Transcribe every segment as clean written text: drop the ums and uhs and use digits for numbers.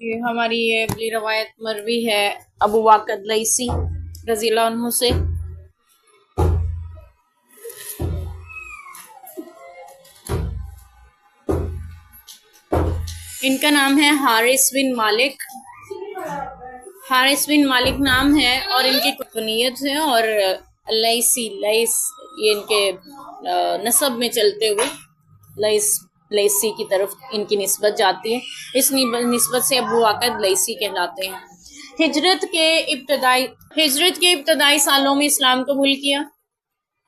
یہ ہماری یہ اگلی روایت مروی ہے ابو واقد لیثی رضی اللہ عنہ سے۔ ان کا نام ہے حارث بن مالک۔ حارث بن مالک نام ہے اور ان کی کنیت ہے، اور لیثی لیث یہ ان کے نسب میں چلتے ہوئے لیثی کی طرف ان کی نسبت جاتی ہے۔ اس نسبت سے ابو واقد لیثی کہلاتے ہیں۔ ہجرت کے ابتدائی سالوں میں اسلام قبول کیا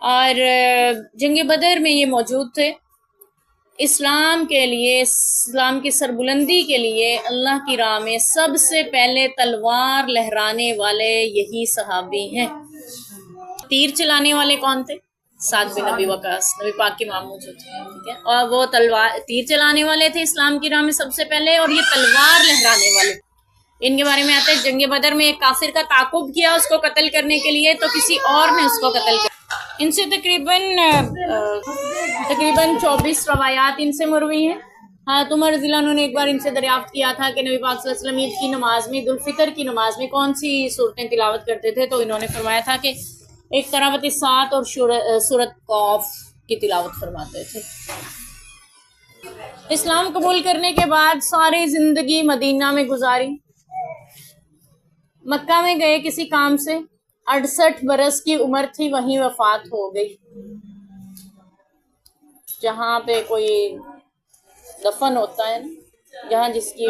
اور جنگ بدر میں یہ موجود تھے۔ اسلام کی سربلندی کے لیے اللہ کی راہ میں سب سے پہلے تلوار لہرانے والے یہی صحابی ہیں۔ تیر چلانے والے کون تھے؟ سعد بن ابی وقاص، نبی پاک کے ماموں جو تھے، ٹھیک ہے، اور وہ تیر چلانے والے تھے اسلام کی راہ میں سب سے پہلے، اور یہ تلوار لہرانے والے۔ ان کے بارے میں آتا ہے جنگ بدر میں ایک کافر کا تعاقب کیا اس کو قتل کرنے کے لیے، تو کسی اور نے اس کو قتل کیا۔ ان سے تقریباً 24 روایات ان سے مروی ہیں۔ حضرت عمر رضی اللہ عنہ نے ایک بار ان سے دریافت کیا تھا کہ نبی پاک صلی اللہ علیہ وسلم عید کی نماز میں، عید الفطر کی نماز میں کون سی صورتیں تلاوت کرتے تھے، تو انہوں نے فرمایا تھا کہ ایک قرابت سات اور سورت قاف کی تلاوت فرماتے تھے۔ اسلام قبول کرنے کے بعد ساری زندگی مدینہ میں گزاری۔ مکہ میں گئے کسی کام سے، 68 برس کی عمر تھی، وہیں وفات ہو گئی۔ جہاں پہ کوئی دفن ہوتا ہے نا، جہاں جس کی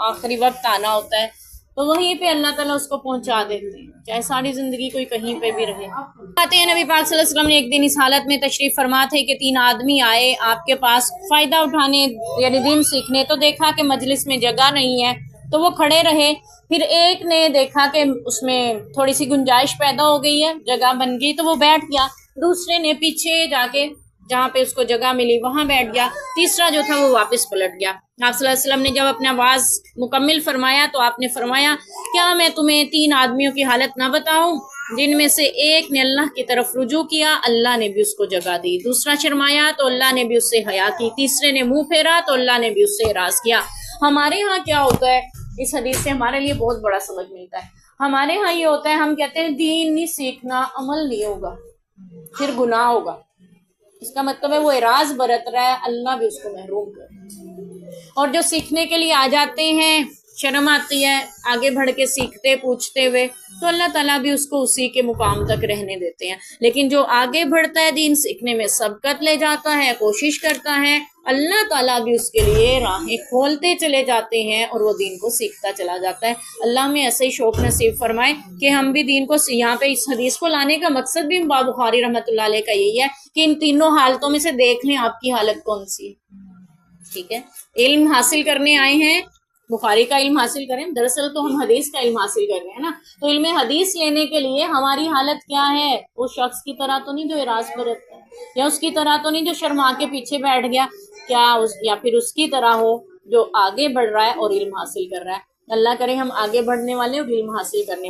آخری وقت آنا ہوتا ہے، تو وہیں پہ اللہ تعالیٰ اس کو پہنچا دیتے ہیں، چاہے ساری زندگی کوئی کہیں پہ بھی رہے۔ کہتے ہیں نبی پاک صلی اللہ علیہ وسلم نے ایک دن اس حالت میں تشریف فرما تھے کہ 3 آدمی آئے آپ کے پاس فائدہ اٹھانے، یعنی دین سیکھنے، تو دیکھا کہ مجلس میں جگہ نہیں ہے تو وہ کھڑے رہے۔ پھر ایک نے دیکھا کہ اس میں تھوڑی سی گنجائش پیدا ہو گئی ہے، جگہ بن گئی، تو وہ بیٹھ گیا۔ دوسرے نے پیچھے جا کے جہاں پہ اس کو جگہ ملی وہاں بیٹھ گیا۔ تیسرا جو تھا وہ واپس پلٹ گیا۔ آپ صلی اللہ علیہ وسلم نے جب اپنا واز مکمل فرمایا تو آپ نے فرمایا، کیا میں تمہیں 3 آدمیوں کی حالت نہ بتاؤں جن میں سے ایک نے اللہ کی طرف رجوع کیا، اللہ نے بھی اس کو جگہ دی، دوسرا شرمایا تو اللہ نے بھی اس سے حیا کی، تیسرے نے منہ پھیرا تو اللہ نے بھی اس سے اعراض کیا۔ ہمارے ہاں کیا ہوتا ہے، اس حدیث سے ہمارے لیے بہت بڑا سبق ملتا ہے۔ ہمارے ہاں یہ ہوتا ہے، ہم کہتے ہیں دین نہیں سیکھنا، عمل نہیں ہوگا، پھر گناہ ہوگا۔ اس کا مطلب ہے وہ اعراض برت رہا ہے، اللہ بھی اس کو محروم کر رہا ہے۔ اور جو سیکھنے کے لیے آ جاتے ہیں، شرم آتی ہے آگے بڑھ کے سیکھتے پوچھتے ہوئے، تو اللہ تعالیٰ بھی اس کو اسی کے مقام تک رہنے دیتے ہیں۔ لیکن جو آگے بڑھتا ہے دین سیکھنے میں، سبقت لے جاتا ہے، کوشش کرتا ہے، اللہ تعالیٰ بھی اس کے لیے راہیں کھولتے چلے جاتے ہیں اور وہ دین کو سیکھتا چلا جاتا ہے۔ اللہ ہمیں ایسے ہی شوق نصیب فرمائے کہ ہم بھی دین کو، یہاں پہ اس حدیث کو لانے کا مقصد بھی امام بخاری رحمۃ اللہ علیہ کا یہی ہے کہ ان تینوں حالتوں میں سے دیکھ لیں آپ کی حالت کون سی ہے، ٹھیک ہے۔ علم حاصل کرنے آئے ہیں، بخاری کا علم حاصل کریں، دراصل تو ہم حدیث کا علم حاصل کر رہے ہیں نا، تو علم حدیث لینے کے لیے ہماری حالت کیا ہے؟ اس شخص کی طرح تو نہیں جو اعراض برتتا ہے، یا اس کی طرح تو نہیں جو شرما کے پیچھے بیٹھ گیا، یا پھر اس کی طرح ہو جو آگے بڑھ رہا ہے اور علم حاصل کر رہا ہے۔ اللہ کرے ہم آگے بڑھنے والے اور علم حاصل کرنے والے